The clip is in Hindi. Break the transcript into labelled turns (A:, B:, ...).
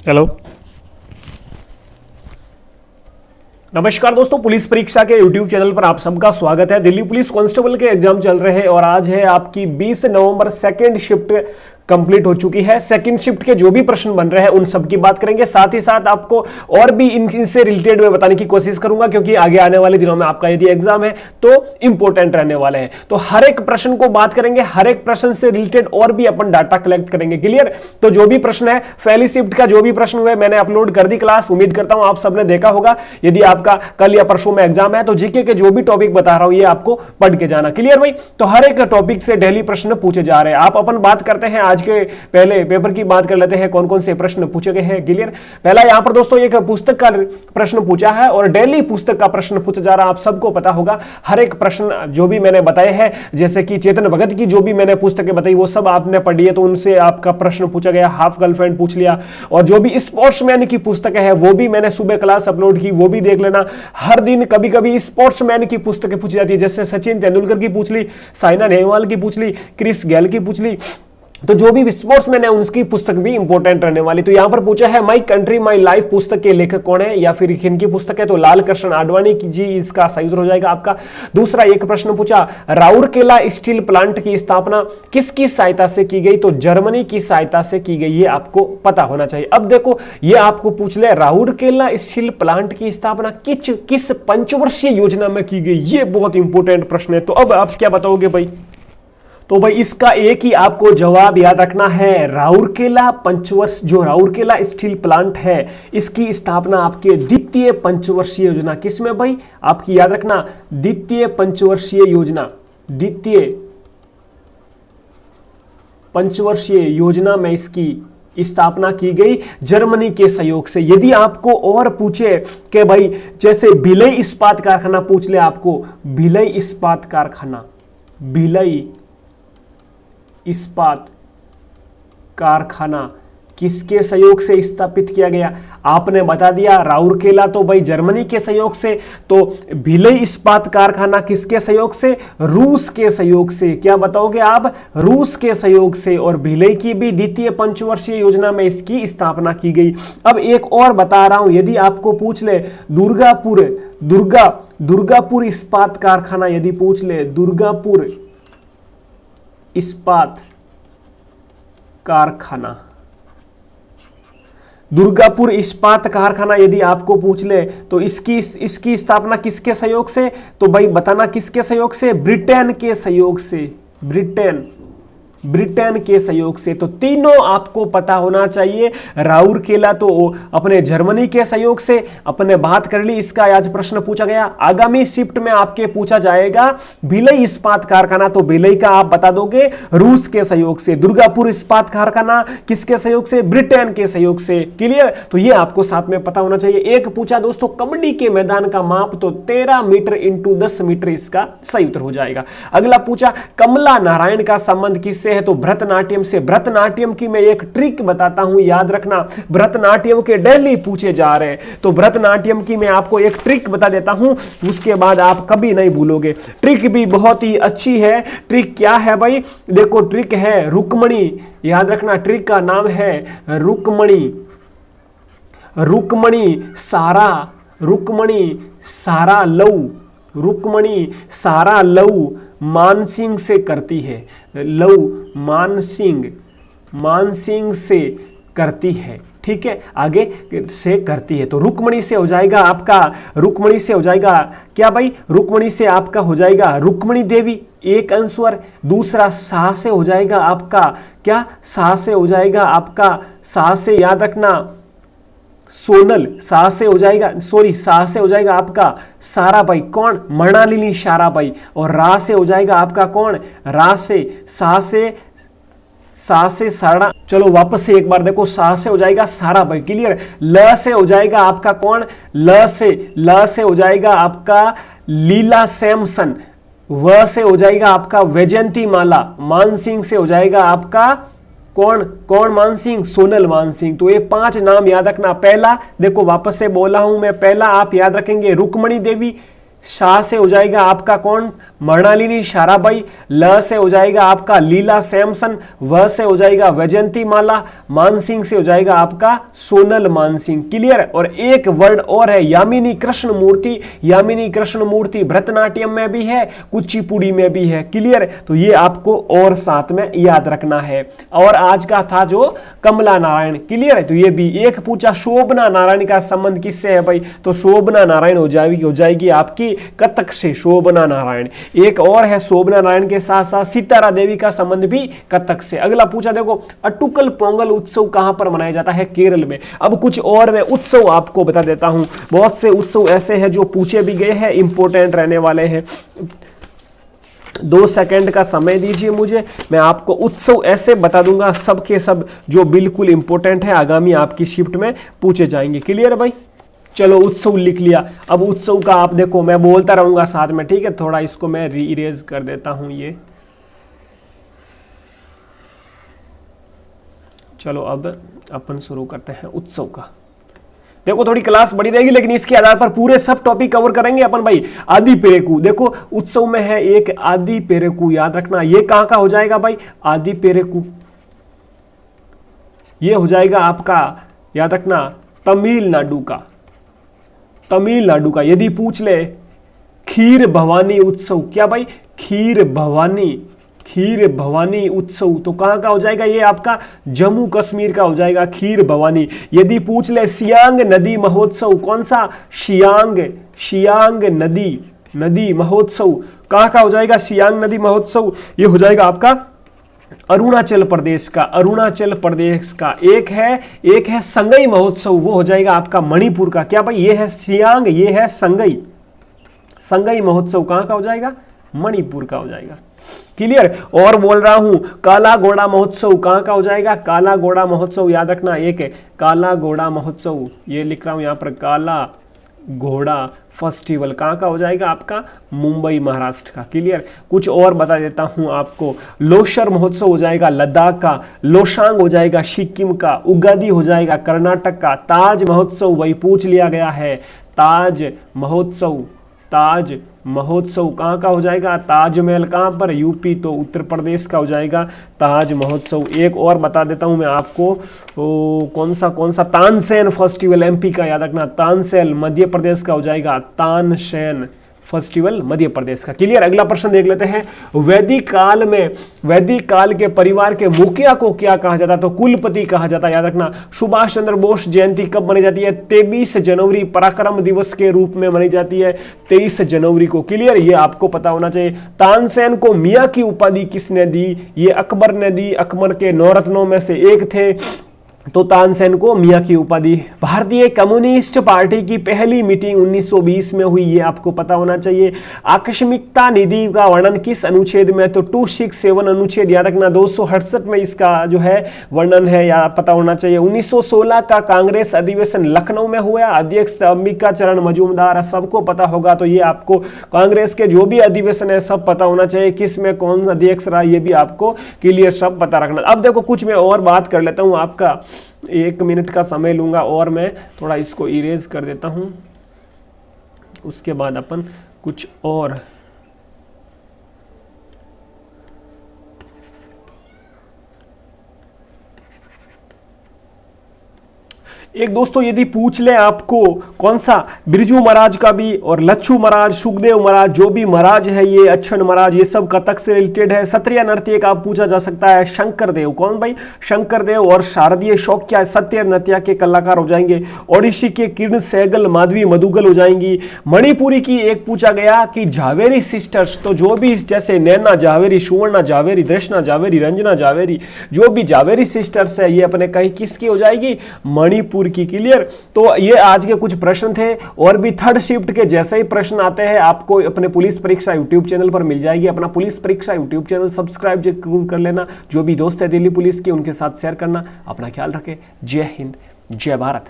A: हेलो, नमस्कार दोस्तों। पुलिस परीक्षा के YouTube चैनल पर आप सबका स्वागत है। दिल्ली पुलिस कांस्टेबल के एग्जाम चल रहे हैं और आज है आपकी 20 नवंबर। सेकंड शिफ्ट कंप्लीट हो चुकी है। सेकंड शिफ्ट के जो भी प्रश्न बन रहे हैं उन सब की बात करेंगे। साथ ही साथ आपको और भी इनसे रिलेटेड मैं बताने की कोशिश करूंगा, क्योंकि आगे आने वाले दिनों में आपका यदि एग्जाम है तो इंपॉर्टेंट रहने वाले हैं। तो हर एक प्रश्न को बात करेंगे, हर एक प्रश्न से रिलेटेड और भी अपन डाटा कलेक्ट करेंगे। क्लियर? तो जो भी प्रश्न है, पहली शिफ्ट का जो भी प्रश्न हुआ मैंने अपलोड कर दी क्लास। उम्मीद करता हूं आप सबने देखा होगा। यदि आपका कल या परसों में एग्जाम है तो जीके के जो भी टॉपिक बता रहा हूं ये आपको पढ़ के जाना। क्लियर भाई? तो हर एक टॉपिक से डेली प्रश्न पूछे जा रहे हैं। आप अपन बात करते हैं आज के पहले पेपर की बात कर लेते हैं, कौन कौन से प्रश्न पूछे गए हैं। क्लियर? पहला यहां पर दोस्तों एक पुस्तक का प्रश्न पूछा है और डेली पुस्तक का प्रश्न पूछा जा रहा है। आप सबको पता होगा हर एक प्रश्न जो भी मैंने बताए हैं, जैसे कि चेतन भगत की जो भी मैंने पुस्तकें बताई वो सब आपने पढ़ी है, तो उनसे आपका प्रश्न पूछा गया। हाफ गर्लफ्रेंड पूछ लिया, और जो भी स्पोर्ट्समैन की पुस्तकें हैं वो भी मैंने सुबह क्लास अपलोड की, वो भी देख लेना। हर दिन कभी कभी स्पोर्ट्समैन की पुस्तकें पूछी जाती है, जैसे सचिन तेंदुलकर की पूछ ली, साइना नेहवाल की पूछ ली, क्रिस गेल की पूछ ली। तो जो भी स्पोर्ट्समैन है उनकी पुस्तक भी इंपॉर्टेंट रहने वाली। तो यहां पर पूछा है माई कंट्री माई लाइफ पुस्तक के लेखक कौन है, या फिर किनकी पुस्तक है, तो लाल कृष्ण आडवाणी जी इसका सही उत्तर हो जाएगा आपका। दूसरा एक प्रश्न पूछा, राउरकेला स्टील प्लांट की स्थापना किसकी सहायता से की गई, तो जर्मनी की सहायता से की गई। ये आपको पता होना चाहिए। अब देखो ये आपको पूछ ले, राउरकेला स्टील प्लांट की स्थापना किस पंचवर्षीय योजना में की गई, ये बहुत इंपॉर्टेंट प्रश्न है। तो अब आप क्या बताओगे भाई? तो भाई इसका एक ही आपको जवाब याद रखना है, राउरकेला पंचवर्ष। जो राउरकेला स्टील प्लांट है इसकी स्थापना आपके द्वितीय पंचवर्षीय योजना किसमें भाई? आपकी याद रखना, द्वितीय पंचवर्षीय योजना, द्वितीय पंचवर्षीय योजना में इसकी स्थापना की गई जर्मनी के सहयोग से। यदि आपको और पूछे कि भाई जैसे भिलई इस्पात कारखाना पूछ ले आपको, भिलई इस्पात कारखाना, भिलई इस्पात कारखाना किसके सहयोग से स्थापित किया गया? आपने बता दिया राउरकेला तो भाई जर्मनी के सहयोग से, तो भिलई इस्पात कारखाना किसके सहयोग से? रूस के सहयोग से। क्या बताओगे आप? रूस के सहयोग से। और भिलई की भी द्वितीय पंचवर्षीय योजना में इसकी स्थापना की गई। अब एक और बता रहा हूं, यदि आपको पूछ ले दुर्गापुर इस्पात कारखाना, यदि पूछ ले दुर्गापुर इस्पात कारखाना, दुर्गापुर इस्पात कारखाना यदि आपको पूछ ले तो इसकी स्थापना किसके सहयोग से? तो भाई बताना किसके सहयोग से? ब्रिटेन के सहयोग से, ब्रिटेन के सहयोग से। तो तीनों आपको पता होना चाहिए। राउरकेला तो अपने जर्मनी के सहयोग से अपने बात कर ली, इसका आज प्रश्न पूछा गया। आगामी शिफ्ट में आपके पूछा जाएगा भिलई इस्पात कारखाना, तो भिलई का आप बता दोगे रूस के सहयोग से। दुर्गापुर इस्पात कारखाना किसके सहयोग से? ब्रिटेन के सहयोग से। क्लियर? तो ये आपको साथ में पता होना चाहिए। एक पूछा दोस्तों कबड्डी के मैदान का माप, तो 13 मीटर इंटू 10 मीटर इसका सही उत्तर हो जाएगा। अगला पूछा कमला नारायण का संबंध किससे है, तो भरतनाट्यम से। भरतनाट्यम की मैं एक ट्रिक बताता हूं, याद रखना। भरतनाट्यम के डेली पूछे जा रहे हैं, तो भरतनाट्यम की मैं आपको एक ट्रिक बता देता हूं, उसके बाद आप कभी नहीं भूलोगे। ट्रिक भी बहुत ही अच्छी है। ट्रिक क्या है भाई? देखो ट्रिक है रुक्मणी। याद रखना ट्रिक का नाम है रुक्मणी। रुक्मणी सारा लऊ, रुक्मणी सारा लऊ मानसिंह से करती है। लऊ मानसिंह से करती है। ठीक है, आगे से करती है, तो रुक्मणी से हो जाएगा आपका, रुक्मणी से हो जाएगा क्या भाई? रुक्मणी से आपका हो जाएगा रुक्मणी देवी, एक आंसर। दूसरा शाह से हो जाएगा आपका क्या? शाह से हो जाएगा आपका, शाह से याद रखना सोनल। शाह से हो जाएगा, शाह से हो जाएगा आपका साराबाई। कौन? मृणालिनी साराबाई। और रा से हो जाएगा आपका कौन? रा से, शाह से सारा। चलो वापस से एक बार देखो, शाह से हो जाएगा साराबाई। क्लियर? ल से हो जाएगा आपका कौन? ल से हो जाएगा आपका लीला सैमसन। व से हो जाएगा आपका वैजयंती माला। मानसिंह से हो जाएगा आपका कौन मानसिंह? सोनल मानसिंह। तो ये 5 नाम याद रखना। पहला देखो वापस से बोला हूं मैं, पहला आप याद रखेंगे रुक्मणी देवी, शा से हो जाएगा आपका कौन, मृणालिनी साराभाई। ल से हो जाएगा आपका लीला सैमसन। व से हो जाएगा वैजयंती माला। मानसिंह से हो जाएगा आपका सोनल मानसिंह। क्लियर। और एक वर्ड और है यामिनी कृष्णमूर्ति। यामिनी कृष्णमूर्ति भरतनाट्यम में भी है, कुचिपुड़ी में भी है। क्लियर। तो ये आपको और साथ में याद रखना है। और आज का था जो कमला नारायण। क्लियर है। तो ये भी एक पूछा शोभना नारायण का संबंध किससे है भाई, तो शोभना नारायण हो जाएगी आपकी कथक से, शोभना नारायण। एक और है शोभना नारायण के साथ साथ सितारा देवी का संबंध भी कथक से। अगला पूछा देखो अटुकल पोंगल उत्सव कहां पर मनाया जाता है, केरल में। अब कुछ और मैं उत्सव आपको बता देता हूं, बहुत से उत्सव ऐसे हैं जो पूछे भी गए हैं, इंपॉर्टेंट रहने वाले हैं। 2 सेकंड का समय दीजिए मुझे, मैं आपको उत्सव ऐसे बता दूंगा सब के सब जो बिल्कुल इंपॉर्टेंट है, आगामी आपकी शिफ्ट में पूछे जाएंगे। क्लियर है भाई। चलो उत्सव लिख लिया। अब उत्सव का आप देखो मैं बोलता रहूंगा साथ में, ठीक है। थोड़ा इसको मैं रीइरेज कर देता हूं ये। चलो अब अपन शुरू करते हैं उत्सव का। देखो थोड़ी क्लास बड़ी रहेगी लेकिन इसके आधार पर पूरे सब टॉपिक कवर करेंगे अपन भाई। आदि पेरेकू देखो उत्सव में है एक आदि पेरेकू, याद रखना। ये कहां का हो जाएगा भाई, आदि पेरेकू। ये हो जाएगा आपका, याद रखना, तमिलनाडु का। तमिलनाडु का। यदि पूछ ले खीर भवानी उत्सव, क्या भाई, खीर भवानी उत्सव, तो कहां का हो जाएगा, ये आपका जम्मू कश्मीर का हो जाएगा खीर भवानी। यदि पूछ ले सियांग नदी महोत्सव, कौन सा, सियांग नदी महोत्सव कहां का हो जाएगा, सियांग नदी महोत्सव, ये हो जाएगा आपका अरुणाचल प्रदेश का। एक है संगई महोत्सव, वो हो जाएगा आपका मणिपुर का। क्या भाई, ये है सियांग, ये है संगई महोत्सव कहां का हो जाएगा, मणिपुर का हो जाएगा। क्लियर। और बोल रहा हूं काला घोड़ा महोत्सव कहां का हो जाएगा, काला घोड़ा महोत्सव, याद रखना। एक है काला घोड़ा महोत्सव, ये लिख रहा हूं यहां पर, काला घोड़ा फेस्टिवल कहां का हो जाएगा आपका, मुंबई महाराष्ट्र का। क्लियर। कुछ और बता देता हूं आपको, लोसर महोत्सव हो जाएगा लद्दाख का, लोसांग हो जाएगा सिक्किम का, उगादी हो जाएगा कर्नाटक का, ताज महोत्सव वही पूछ लिया गया है, ताज महोत्सव कहां का हो जाएगा, ताजमहल कहां पर, यूपी, तो उत्तर प्रदेश का हो जाएगा ताज महोत्सव। एक और बता देता हूं मैं आपको, कौन सा तानसेन फेस्टिवल एमपी का, याद रखना। तानसेन मध्य प्रदेश का हो जाएगा, तानसेन फेस्टिवल मध्य प्रदेश का। क्लियर। अगला प्रश्न देख लेते हैं, वैदिक काल के परिवार के मुखिया को क्या कहा जाता है, तो कुलपति कहा जाता है। याद रखना। सुभाष चंद्र बोस जयंती कब मनाई जाती है, 23 जनवरी, पराक्रम दिवस के रूप में मनाई जाती है 23 जनवरी को। क्लियर। ये आपको पता होना चाहिए। तानसेन को मियां की उपाधि किसने दी, ये अकबर ने दी, अकबर के 9 रत्नों में से एक थे, तो तानसेन को मियां की उपाधि। भारतीय कम्युनिस्ट पार्टी की पहली मीटिंग 1920 में हुई, ये आपको पता होना चाहिए। आकस्मिकता निधि का वर्णन किस अनुच्छेद में, तो 267 अनुच्छेद, याद रखना। 268 में इसका जो है वर्णन है, या पता होना चाहिए। 1916 का कांग्रेस अधिवेशन लखनऊ में हुआ, अध्यक्ष अंबिका चरण मजूमदार, सबको पता होगा। तो ये आपको कांग्रेस के जो भी अधिवेशन है सब पता होना चाहिए, किस में कौन अध्यक्ष रहा, ये भी आपको क्लियर सब पता रखना। अब देखो कुछ मैं और बात कर लेता हूं, आपका 1 मिनट का समय लूंगा और मैं थोड़ा इसको इरेज कर देता हूं, उसके बाद अपन कुछ और। एक दोस्तों यदि पूछ ले आपको कौन सा, बिरजू महाराज का भी, और लच्छू महाराज, सुखदेव महाराज, जो भी महाराज है, ये अच्छन महाराज, ये सब कथक से रिलेटेड है। सत्रिया नृत्य का पूछा जा सकता है, शंकरदेव, कौन भाई, शंकरदेव। और शारदीय शौक्या सत्य नृत्य के कलाकार हो जाएंगे। ओडिशी के किरण सहगल, माधवी मधुगल हो जाएंगी। मणिपुरी की एक पूछा गया कि झावेरी सिस्टर्स, तो जो भी जैसे नैना झावेरी, सुवर्णा झावेरी, दर्शना झावेरी, रंजना झावेरी, जो भी झावेरी सिस्टर्स है, ये अपने कहीं किसकी हो जाएगी, मणिपुर की। क्लियर। तो ये आज के कुछ प्रश्न थे, और भी थर्ड शिफ्ट के जैसे ही प्रश्न आते हैं आपको अपने पुलिस परीक्षा यूट्यूब चैनल पर मिल जाएगी। अपना पुलिस परीक्षा यूट्यूब चैनल सब्सक्राइब जरूर कर लेना। जो भी दोस्त है दिल्ली पुलिस के, उनके साथ शेयर करना। अपना ख्याल रखें। जय हिंद, जय भारत।